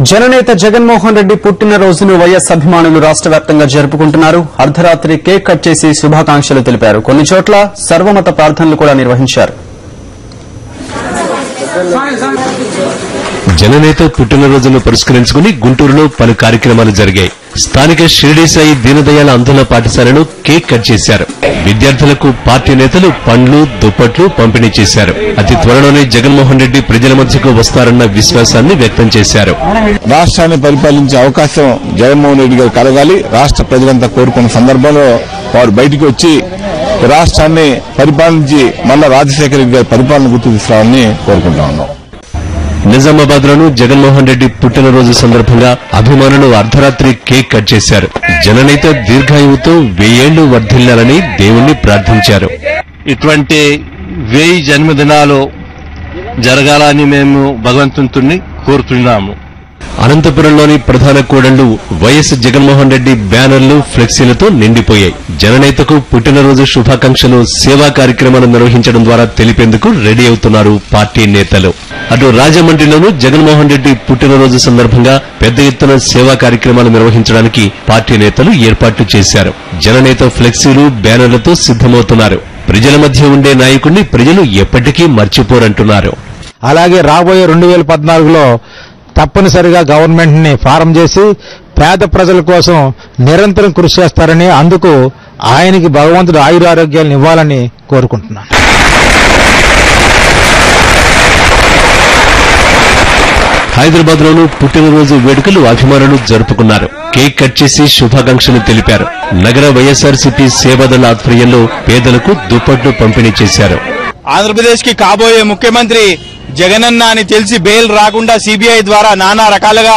జననేత జగన్మోహన్ రెడ్డి పుట్టినరోజును వైఎస్ అభిమానులు రాష్ట్ర వ్యాప్తంగా జరుపుకుంటున్నారు. అర్ధరాత్రి కేక్ కట్ చేసి శుభాకాంక్షలు తెలిపారు. కొన్ని చోట్ల సర్వమత ప్రార్థనలు కూడా నిర్వహించారు. జననేత పుట్టినరోజును పురస్కరించుకుని గుంటూరులో పలు కార్యక్రమాలు జరిగాయి. స్థానిక షిరిడీ సాయి దీనదయాళ అంధుల పాఠశాలను కేక్ కట్ చేశారు. విద్యార్థులకు పార్టీ నేతలు పండ్లు, దుప్పట్లు పంపిణీ చేశారు. అతి త్వరలోనే జగన్మోహన్ రెడ్డి ప్రజల మధ్యకు వస్తారన్న విశ్వాసాన్ని వ్యక్తం చేశారు. రాష్ట్రాన్ని పరిపాలించే అవకాశం జగన్మోహన్ రెడ్డి గారు కలగాలి. రాష్ట్ర ప్రజలంతా కోరుకున్న సందర్భంలో వారు బయటికి వచ్చి రాష్ట్రాన్ని పరిపాలించి మళ్ళా రాజశేఖర రెడ్డి గారి పరిపాలన గుర్తు తీసుకురావాలని కోరుకుంటా ఉన్నాం. నిజామాబాద్ లోనూ జగన్మోహన్ రెడ్డి పుట్టినరోజు సందర్భంగా అభిమానులు అర్ధరాత్రి కేక్ కట్ చేశారు. జననేత దీర్ఘాయువుతో 1000 ఏళ్లు వర్ధిల్లాలని దేవుణ్ణి ప్రార్థించారు. ఇటువంటి 1000 జన్మదినాలు జరగాలని మేము భగవంతుని కోరుతున్నాము. అనంతపురంలోని ప్రధాన కూడళ్లు వైఎస్ జగన్మోహన్ రెడ్డి బ్యానర్లు, ఫ్లెక్సీలతో నిండిపోయాయి. జననేతకు పుట్టినరోజు శుభాకాంక్షలు, సేవా కార్యక్రమాలు నిర్వహించడం ద్వారా తెలిపేందుకు రెడీ అవుతున్నారు పార్టీ నేతలు. అటు రాజమండ్రిలోనూ జగన్మోహన్ రెడ్డి పుట్టినరోజు సందర్భంగా పెద్ద ఎత్తున సేవా కార్యక్రమాలు నిర్వహించడానికి పార్టీ నేతలు ఏర్పాట్లు చేశారు. జననేత ఫ్లెక్సీలు, బ్యానర్లతో సిద్దమవుతున్నారు. ప్రజల మధ్య ఉండే నాయకుడిని ప్రజలు ఎప్పటికీ మర్చిపోరంటున్నారు. అలాగే రాబోయే 2014లో తప్పనిసరిగా గవర్నమెంట్ ని ఫారం చేసి పేద ప్రజల కోసం నిరంతరం కృషి చేస్తారని, అందుకు ఆయనకి భగవంతుడు ఆయురారోగ్యాలను ఇవ్వాలని కోరుకుంటున్నాను. హైదరాబాద్ లోనూ పుట్టినరోజు వేడుకలు అభిమానులు జరుపుకున్నారు. కేక్ కట్ చేసి శుభాకాంక్షలు తెలిపారు. నగర వైఎస్ఆర్సీపీ సేవాదళ ఆధ్వర్యంలో పేదలకు దుప్పట్లు పంపిణీ చేశారు. ఆంధ్రప్రదేశ్ కి కాబోయే ముఖ్యమంత్రి జగనన్న అని తెలిసి బెయిల్ రాకుండా సిబిఐ ద్వారా నానా రకాలుగా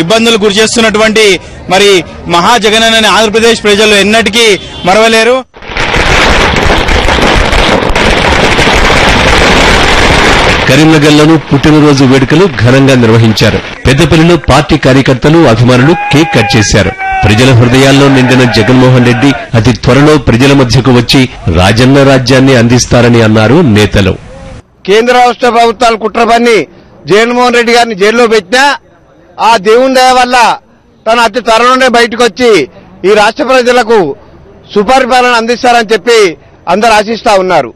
ఇబ్బందులు గురిచేస్తున్నటువంటి మరి మహా జగనన్నని ఆంధ్రప్రదేశ్ ప్రజలు ఎన్నటికీ మరవలేరు. కరీంనగర్లోనూ పుట్టినరోజు వేడుకలు ఘనంగా నిర్వహించారు. పెద్దపల్లిలో పార్టీ కార్యకర్తలు, అభిమానులు కేక్ కట్ చేశారు. ప్రజల హృదయాల్లో నిండిన జగన్మోహన్ రెడ్డి అతి త్వరలో ప్రజల మధ్యకు వచ్చి రాజన్న రాజ్యాన్ని అందిస్తారని అన్నారు నేతలు. కేంద్ర రాష్ట్ర ప్రభుత్వాలు కుట్ర పన్ని జగన్మోహన్ రెడ్డి గారిని జైల్లో పెట్టినా ఆ దేవుని దయ వల్ల తను అతి త్వరలోనే బయటకు వచ్చి ఈ రాష్ట్ర ప్రజలకు సుపరిపాలన అందిస్తారని చెప్పి అందరూ ఆశిస్తా ఉన్నారు.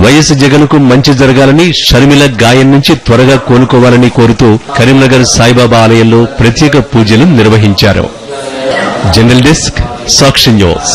వైఎస్ జగన్ కు మంచి జరగాలని, షర్మిల గాయం నుంచి త్వరగా కోలుకోవాలని కోరుతూ కరీంనగర్ సాయిబాబా ఆలయంలో ప్రత్యేక పూజలు నిర్వహించారు. జనరల్ డెస్క్, సాక్షి న్యూస్.